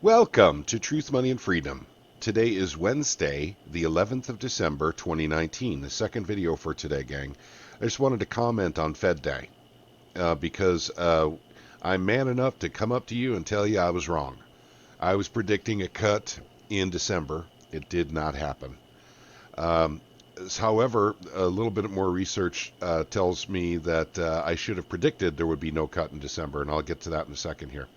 Welcome to Truth, Money, and Freedom. Today is Wednesday, the 11th of December, 2019, the second video for today, gang. I just wanted to comment on Fed Day because I'm man enough to come up to you and tell you I was wrong. I was predicting a cut in December. It did not happen. Um, However, a little bit more research tells me that I should have predicted there would be no cut in December, and I'll get to that in a second here.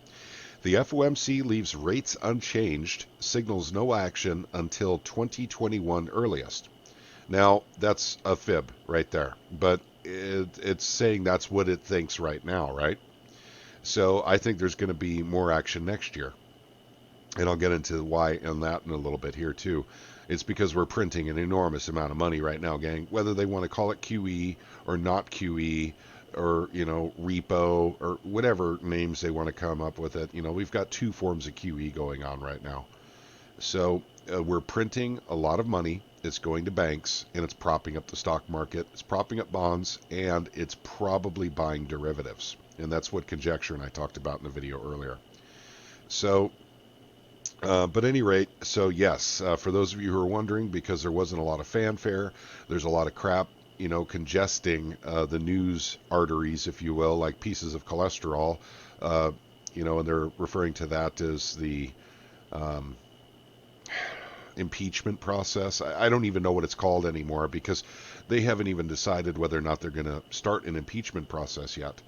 The FOMC leaves rates unchanged, signals no action until 2021 earliest. Now, that's a fib right there, but it's saying that's what it thinks right now, right? So I think there's going to be more action next year. And I'll get into why on that in a little bit here, too. It's because we're printing an enormous amount of money right now, gang. Whether they want to call it QE or not QE, or repo, or whatever names they want to come up with it. We've got two forms of QE going on right now. So we're printing a lot of money. It's going to banks, and it's propping up the stock market. It's propping up bonds, and it's probably buying derivatives. And that's what conjecture and I talked about in the video earlier. So but at any rate, so yes, for those of you who are wondering, because there wasn't a lot of fanfare, there's a lot of crap, congesting the news arteries, if you will, like pieces of cholesterol, uh, and they're referring to that as the um, impeachment process. I don't even know what it's called anymore because they haven't even decided whether or not they're going to start an impeachment process yet.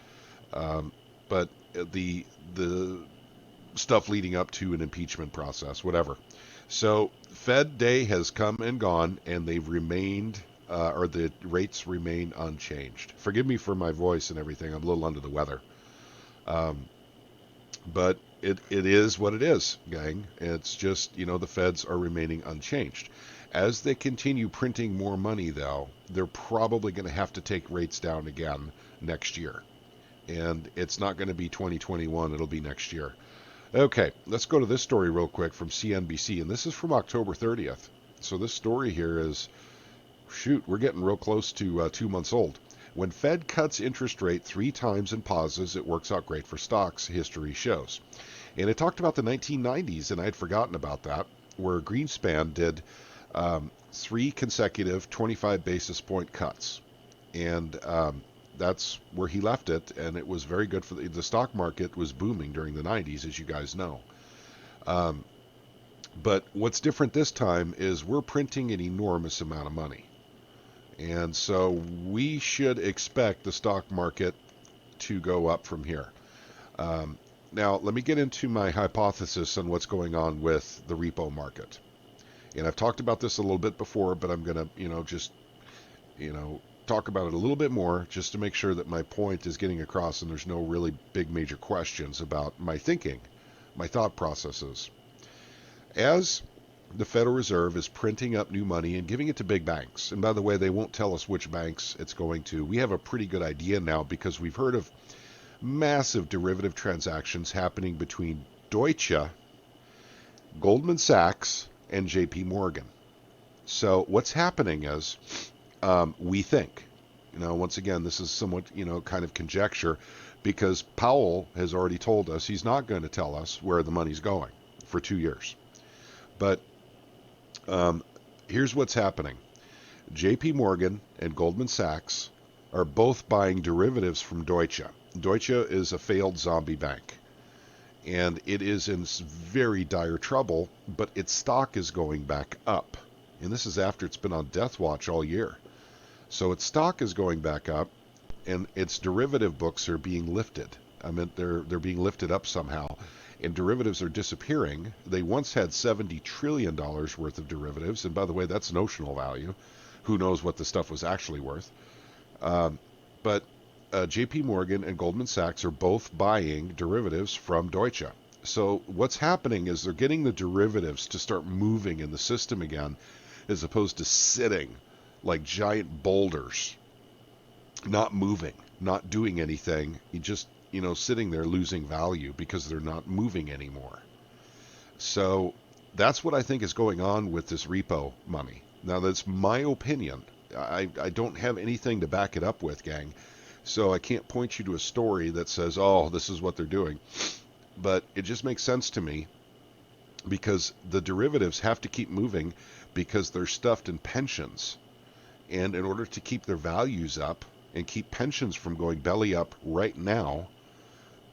But the stuff leading up to an impeachment process, whatever. So Fed Day has come and gone, and they've remained, or the rates remain unchanged. Forgive me for my voice and everything. I'm a little under the weather. Um, but it is what it is, gang. It's just, the feds are remaining unchanged. As they continue printing more money, though, they're probably going to have to take rates down again next year. And it's not going to be 2021, it'll be next year. Okay, let's go to this story real quick from CNBC, and this is from October 30th. So this story here is, shoot, we're getting real close to 2 months old. When Fed cuts interest rate 3 times and pauses, it works out great for stocks, history shows. And it talked about the 1990s, and I had forgotten about that, where Greenspan did 3 consecutive 25 basis point cuts. And that's where he left it, and it was very good for the stock market was booming during the 90s, as you guys know. Um, but what's different this time is we're printing an enormous amount of money. And so we should expect the stock market to go up from here. Now, let me get into my hypothesis on what's going on with the repo market. And I've talked about this a little bit before, but I'm going to, just, talk about it a little bit more just to make sure that my point is getting across and there's no really big major questions about my thinking, my thought processes. As the Federal Reserve is printing up new money and giving it to big banks, and by the way, they won't tell us which banks it's going to. We have a pretty good idea now because we've heard of massive derivative transactions happening between Deutsche, Goldman Sachs, and JP Morgan. So what's happening is we think, once again, this is somewhat, kind of conjecture because Powell has already told us he's not going to tell us where the money's going for 2 years. But here's what's happening. JP Morgan and Goldman Sachs are both buying derivatives from Deutsche. Deutsche is a failed zombie bank, and it is in very dire trouble, but its stock is going back up. And this is after it's been on death watch all year. So its stock is going back up, and its derivative books are being lifted. I mean, they're being lifted up somehow, and derivatives are disappearing. They once had $70 trillion worth of derivatives, and by the way, that's notional value. Who knows what the stuff was actually worth? But J.P. Morgan and Goldman Sachs are both buying derivatives from Deutsche. So what's happening is they're getting the derivatives to start moving in the system again, as opposed to sitting like giant boulders, not moving, not doing anything. You just, sitting there losing value because they're not moving anymore. So that's what I think is going on with this repo money. Now, that's my opinion. I don't have anything to back it up with, gang. So I can't point you to a story that says, oh, this is what they're doing. But it just makes sense to me because the derivatives have to keep moving because they're stuffed in pensions. And in order to keep their values up and keep pensions from going belly up right now,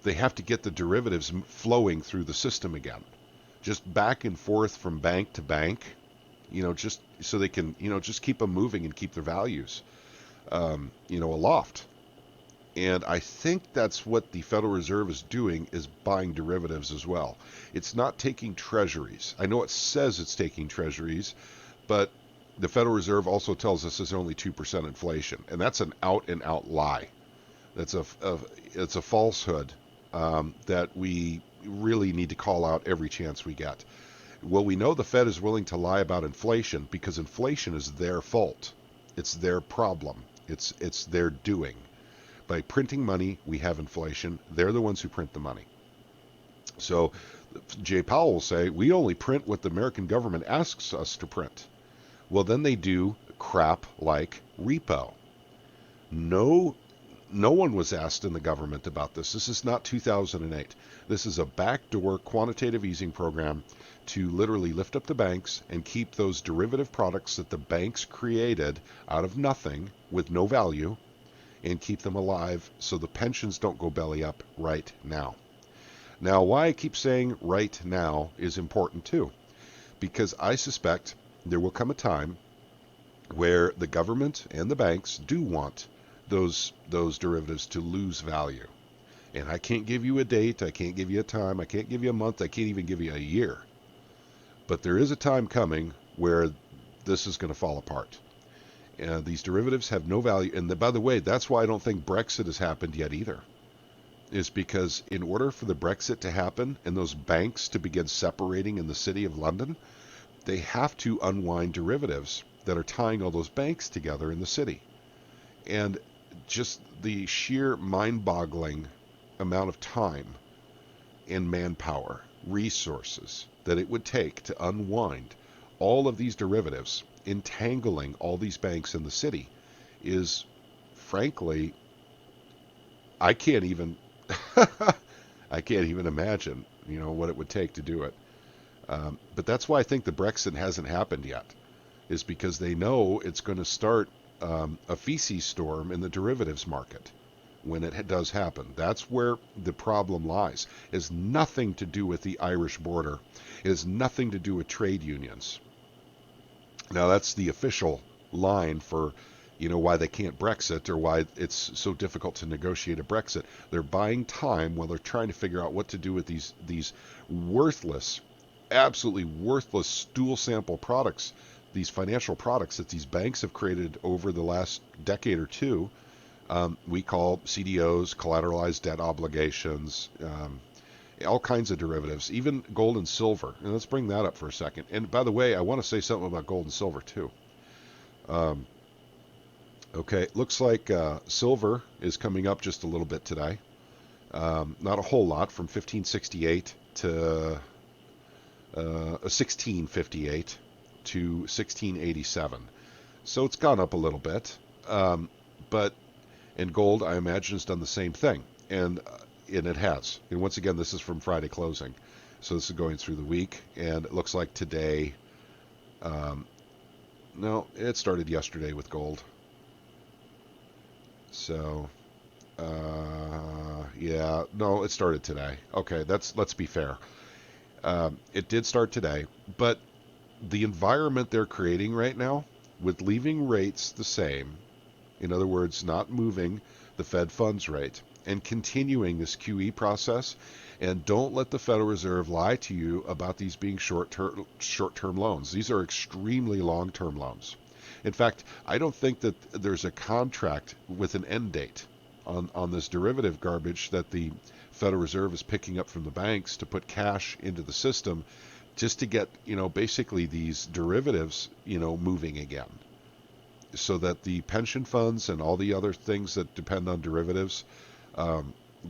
they have to get the derivatives flowing through the system again. Just back and forth from bank to bank, just so they can, just keep them moving and keep their values, aloft. And I think that's what the Federal Reserve is doing, is buying derivatives as well. It's not taking treasuries. I know it says it's taking treasuries, but the Federal Reserve also tells us it's only 2% inflation, and that's an out and out lie. That's it's a falsehood that we really need to call out every chance we get. Well, we know the Fed is willing to lie about inflation because inflation is their fault. It's their problem. It's their doing. By printing money, we have inflation. They're the ones who print the money. So Jay Powell will say, we only print what the American government asks us to print. Well, then they do crap like repo. No, no one was asked in the government about this. This is not 2008. This is a backdoor quantitative easing program to literally lift up the banks and keep those derivative products that the banks created out of nothing with no value, and keep them alive so the pensions don't go belly up right now. Now, why I keep saying right now is important too, because I suspect there will come a time where the government and the banks do want those derivatives to lose value. And I can't give you a date, I can't give you a time, I can't give you a month, I can't even give you a year. But there is a time coming where this is going to fall apart. And these derivatives have no value. And by the way, that's why I don't think Brexit has happened yet either. Is because in order for the Brexit to happen and those banks to begin separating in the city of London, they have to unwind derivatives that are tying all those banks together in the city. And just the sheer mind-boggling amount of time and manpower, resources that it would take to unwind all of these derivatives, entangling all these banks in the city, is frankly, I can't even I can't even imagine, what it would take to do it. But that's why I think the Brexit hasn't happened yet, is because they know it's going to start a feces storm in the derivatives market when it does happen. That's where the problem lies. It has nothing to do with the Irish border. It has nothing to do with trade unions. Now, that's the official line for, why they can't Brexit, or why it's so difficult to negotiate a Brexit. They're buying time while they're trying to figure out what to do with these worthless, absolutely worthless stool sample products, these financial products that these banks have created over the last decade or two. We call CDOs, collateralized debt obligations, all kinds of derivatives, even gold and silver. And let's bring that up for a second. And by the way, I want to say something about gold and silver too. Okay, looks like silver is coming up just a little bit today. Not a whole lot, from 1568 to 1658 to 1687. So it's gone up a little bit. But in gold, I imagine, has done the same thing. And it has. And once again, this is from Friday closing. So this is going through the week. And it looks like today, no, it started yesterday with gold. So, yeah, no, it started today. Okay, let's be fair. It did start today, but the environment they're creating right now, with leaving rates the same, in other words, not moving the Fed funds rate, and continuing this QE process, and don't let the Federal Reserve lie to you about these being short-term loans. These are extremely long-term loans. In fact, I don't think that there's a contract with an end date on this derivative garbage that the Federal Reserve is picking up from the banks to put cash into the system just to get, basically these derivatives, moving again, so that the pension funds and all the other things that depend on derivatives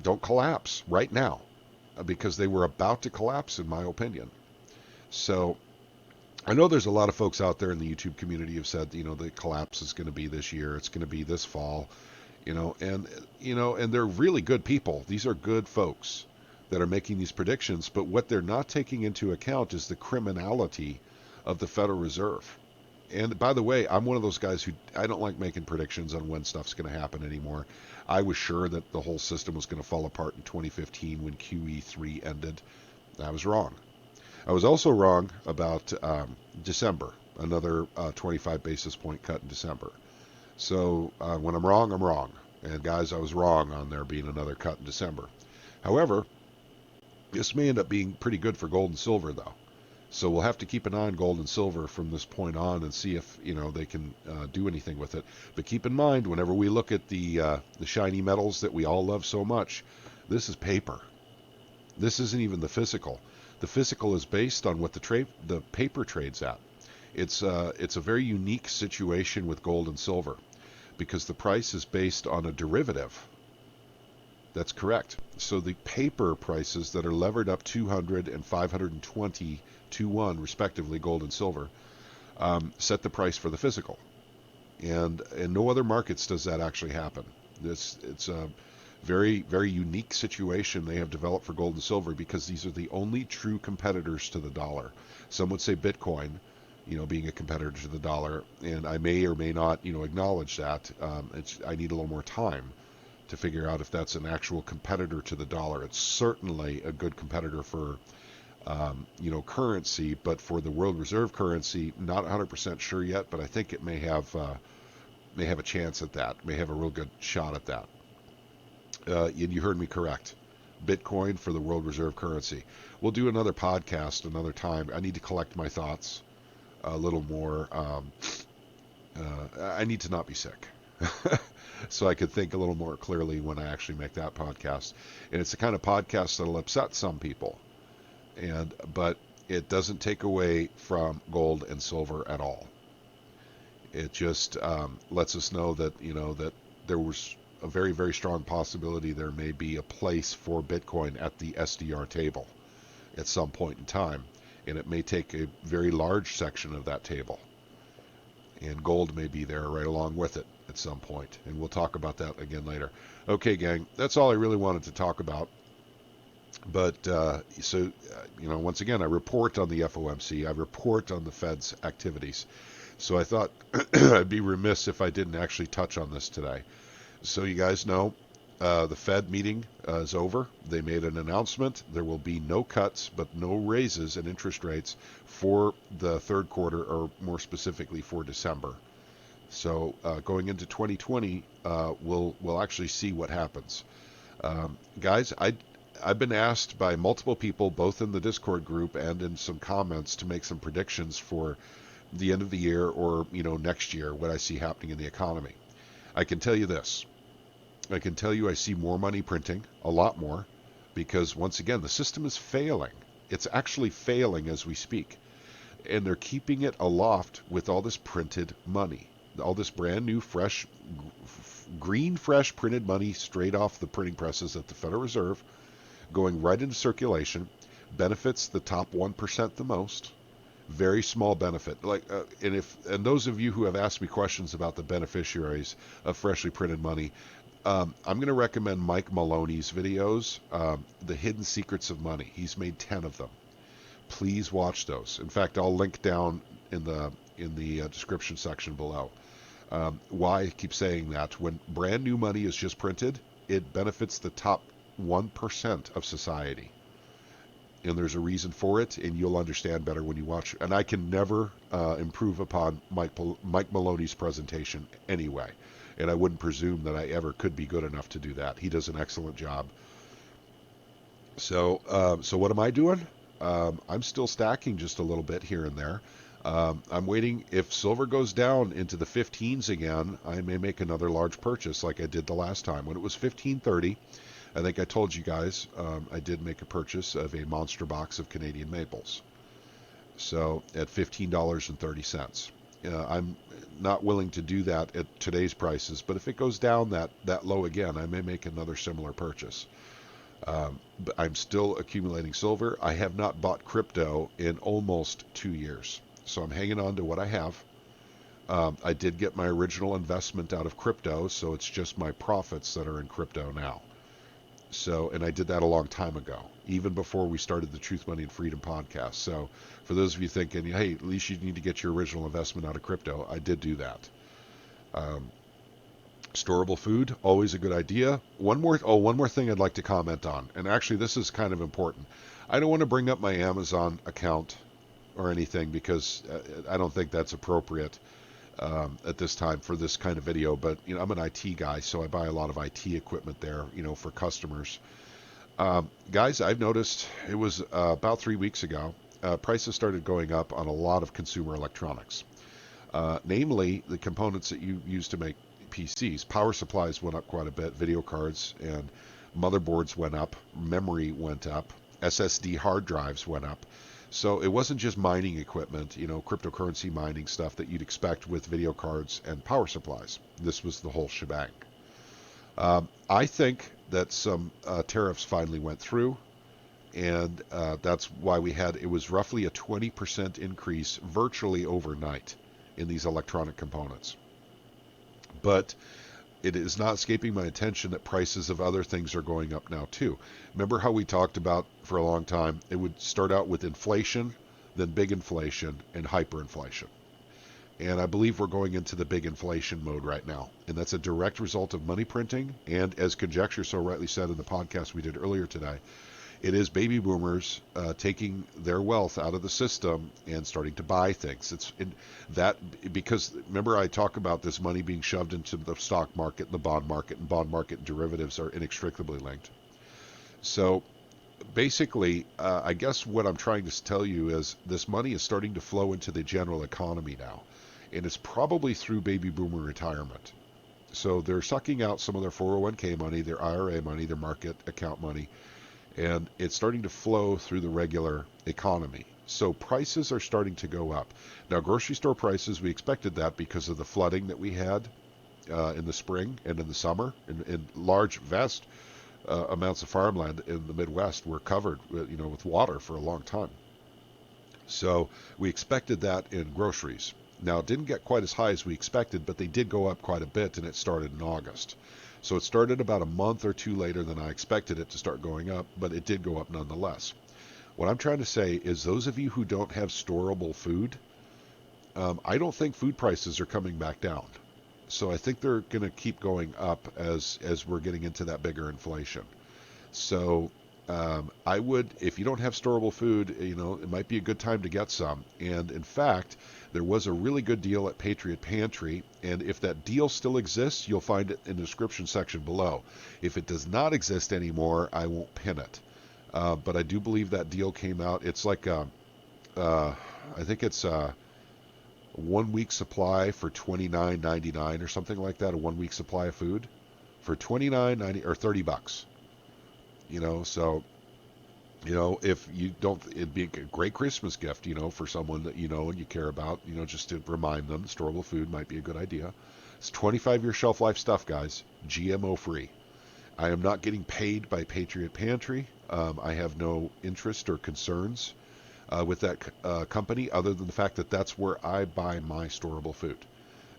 don't collapse right now, because they were about to collapse, in my opinion. So I know there's a lot of folks out there in the YouTube community who have said, the collapse is going to be this year, it's going to be this fall, and they're really good people. These are good folks. that are making these predictions, but what they're not taking into account is the criminality of the Federal Reserve. And by the way, I'm one of those guys who I don't like making predictions on when stuff's going to happen anymore. I was sure that the whole system was going to fall apart in 2015 when QE3 ended. I was wrong. I was also wrong about December, another 25 basis point cut in December. So when I'm wrong, I'm wrong. And guys, I was wrong on there being another cut in December. However, this may end up being pretty good for gold and silver, though. So we'll have to keep an eye on gold and silver from this point on and see if they can do anything with it. But keep in mind, whenever we look at the shiny metals that we all love so much, this is paper. This isn't even the physical. The physical is based on what the paper trades at. It's a very unique situation with gold and silver because the price is based on a derivative. That's correct. So the paper prices that are levered up 200 and 520 to 1, respectively, gold and silver, set the price for the physical. And in no other markets does that actually happen. It's a very, very unique situation they have developed for gold and silver because these are the only true competitors to the dollar. Some would say Bitcoin, being a competitor to the dollar, and I may or may not, acknowledge that. I need a little more time to figure out if that's an actual competitor to the dollar. It's certainly a good competitor for, currency, but for the world reserve currency, not 100% sure yet, but I think it may have a chance at that, may have a real good shot at that. And you heard me correct. Bitcoin for the world reserve currency. We'll do another podcast another time. I need to collect my thoughts a little more. I need to not be sick. So I could think a little more clearly when I actually make that podcast. And it's the kind of podcast that'll upset some people. But it doesn't take away from gold and silver at all. It just lets us know that, that there was a very, very strong possibility there may be a place for Bitcoin at the SDR table at some point in time. And it may take a very large section of that table. And gold may be there right along with it at some point. And we'll talk about that again later. Okay, gang, that's all I really wanted to talk about. But once again, I report on the FOMC. I report on the Fed's activities. So I thought I'd be remiss if I didn't actually touch on this today. So you guys know the Fed meeting is over. They made an announcement. There will be no cuts, but no raises in interest rates for the third quarter, or more specifically for December. So going into 2020, we'll actually see what happens. Guys, I've been asked by multiple people, both in the Discord group and in some comments, to make some predictions for the end of the year or next year, what I see happening in the economy. I can tell you this. I can tell you I see more money printing, a lot more, because once again, the system is failing. It's actually failing as we speak. And they're keeping it aloft with all this printed money. All this brand new, fresh, green, fresh printed money straight off the printing presses at the Federal Reserve, going right into circulation, benefits the top 1% the most. Very small benefit. And those of you who have asked me questions about the beneficiaries of freshly printed money, I'm going to recommend Mike Maloney's videos, The Hidden Secrets of Money. He's made 10 of them. Please watch those. In fact, I'll link down in the description section below. Why I keep saying that. When brand new money is just printed, it benefits the top 1% of society. And there's a reason for it, and you'll understand better when you watch. And I can never improve upon Mike Maloney's presentation anyway. And I wouldn't presume that I ever could be good enough to do that. He does an excellent job. So what am I doing? I'm still stacking just a little bit here and there. I'm waiting. If silver goes down into the 15s again, I may make another large purchase like I did the last time. When it was 15.30, I think I told you guys I did make a purchase of a monster box of Canadian maples. So at $15.30. I'm not willing to do that at today's prices, but if it goes down that low again, I may make another similar purchase. But I'm still accumulating silver. I have not bought crypto in almost 2 years, so I'm hanging on to what I have. I did get my original investment out of crypto, so it's just my profits that are in crypto now. So, and I did that a long time ago, even before we started the Truth, Money, and Freedom podcast. So, for those of you thinking, hey, at least you need to get your original investment out of crypto, I did do that. Um, Storable food, always a good idea. One more thing I'd like to comment on, and actually this is kind of important. I don't want to bring up my Amazon account or anything because I don't think that's appropriate at this time for this kind of video. But I'm an IT guy, so I buy a lot of IT equipment there, for customers. Guys, I've noticed it was about 3 weeks ago. Prices started going up on a lot of consumer electronics, namely the components that you use to make PCs. Power supplies went up quite a bit, video cards and motherboards went up, memory went up, SSD hard drives went up. So it wasn't just mining equipment, cryptocurrency mining stuff that you'd expect with video cards and power supplies. This was the whole shebang. I think that some tariffs finally went through, and that's why it was roughly a 20% increase virtually overnight in these electronic components. But it is not escaping my attention that prices of other things are going up now too. Remember how we talked about for a long time, it would start out with inflation, then big inflation, and hyperinflation. And I believe we're going into the big inflation mode right now. And that's a direct result of money printing. And as Conjecture so rightly said in the podcast we did earlier today, it is baby boomers taking their wealth out of the system and starting to buy things. It's in that because remember I talk about this money being shoved into the stock market, the bond market, and bond market derivatives are inextricably linked. So basically, I guess what I'm trying to tell you is this money is starting to flow into the general economy now, and it's probably through baby boomer retirement. So they're sucking out some of their 401k money, their IRA money, their market account money, and it's starting to flow through the regular economy. So prices are starting to go up. Now, grocery store prices, we expected that because of the flooding that we had in the spring and in the summer, in large, vast amounts of farmland in the Midwest were covered, with water for a long time. So we expected that in groceries. Now, it didn't get quite as high as we expected, but they did go up quite a bit, and it started in August. So it started about a month or two later than I expected it to start going up, but it did go up nonetheless. What I'm trying to say is those of you who don't have storable food, I don't think food prices are coming back down. So I think they're going to keep going up as we're getting into that bigger inflation. So I would, if you don't have storable food, it might be a good time to get some. And in fact, there was a really good deal at Patriot Pantry. And if that deal still exists, you'll find it in the description section below. If it does not exist anymore, I won't pin it. But I do believe that deal came out. It's like I think it's 1 week supply for $29.99 or something like that. A 1 week supply of food for $29.90 or $30. So if you don't, it'd be a great Christmas gift, for someone that and you care about, just to remind them storable food might be a good idea. It's 25-year shelf life stuff, guys, GMO free. I am not getting paid by Patriot Pantry. I have no interest or concerns with that company other than the fact that that's where I buy my storable food.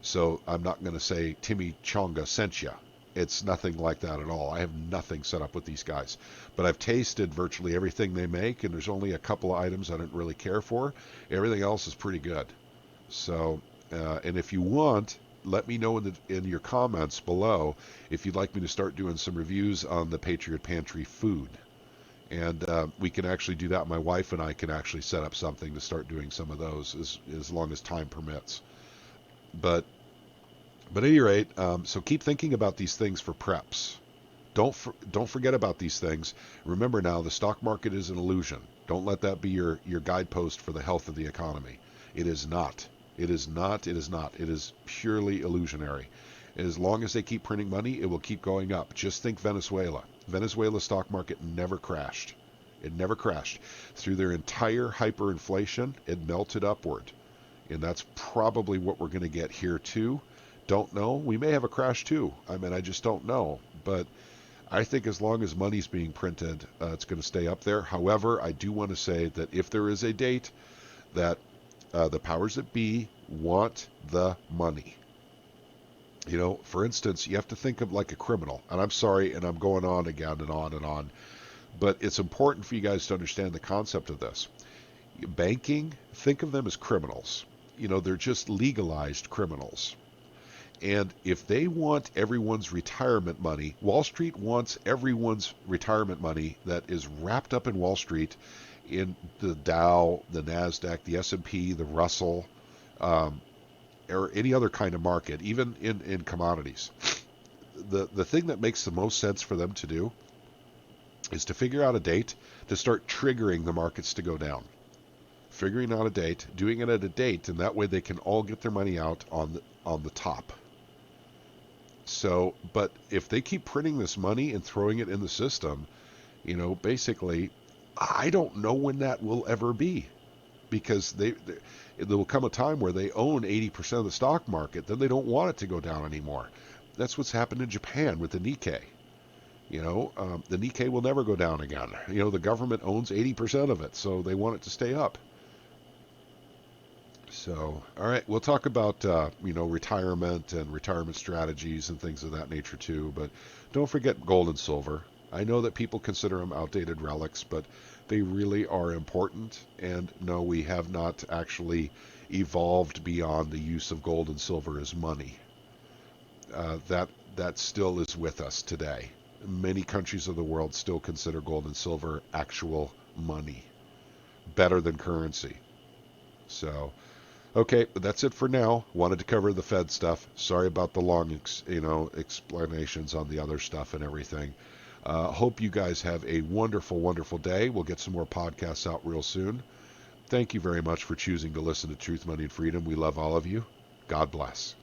So I'm not going to say Timmy Chonga sent ya. It's nothing like that at all. I have nothing set up with these guys. But I've tasted virtually everything they make, and there's only a couple of items I don't really care for. Everything else is pretty good. So, and if you want, let me know in your comments below if you'd like me to start doing some reviews on the Patriot Pantry food. And we can actually do that. My wife and I can actually set up something to start doing some of those as long as time permits. But at any rate, so keep thinking about these things for preps. Don't forget about these things. Remember now, the stock market is an illusion. Don't let that be your guidepost for the health of the economy. It is not. It is not. It is not. It is purely illusionary. And as long as they keep printing money, it will keep going up. Just think Venezuela. Venezuela's stock market never crashed. It never crashed. Through their entire hyperinflation, it melted upward. And that's probably what we're going to get here too. Don't know. We may have a crash too. I just don't know. But I think as long as money's being printed, it's going to stay up there. However, I do want to say that if there is a date that the powers that be want the money, For instance, you have to think of like a criminal. And I'm sorry, and I'm going on again and on and on, but it's important for you guys to understand the concept of this. Banking, think of them as criminals. They're just legalized criminals. And if they want everyone's retirement money, Wall Street wants everyone's retirement money that is wrapped up in Wall Street, in the Dow, the Nasdaq, the S&P, the Russell, um, or any other kind of market, even in commodities. The thing that makes the most sense for them to do is to figure out a date to start triggering the markets to go down. Figuring out a date, doing it at a date, and that way they can all get their money out on the top. So, but if they keep printing this money and throwing it in the system, basically, I don't know when that will ever be, because there will come a time where they own 80% of the stock market, then they don't want it to go down anymore. That's what's happened in Japan with the Nikkei. The Nikkei will never go down again. The government owns 80% of it, so they want it to stay up. So, all right, we'll talk about retirement and retirement strategies and things of that nature too. But don't forget gold and silver. I know that people consider them outdated relics, but they really are important. And no, we have not actually evolved beyond the use of gold and silver as money. That still is with us today. Many countries of the world still consider gold and silver actual money, better than currency. So. Okay, but that's it for now. Wanted to cover the Fed stuff. Sorry about the long, explanations on the other stuff and everything. Hope you guys have a wonderful, wonderful day. We'll get some more podcasts out real soon. Thank you very much for choosing to listen to Truth, Money, and Freedom. We love all of you. God bless.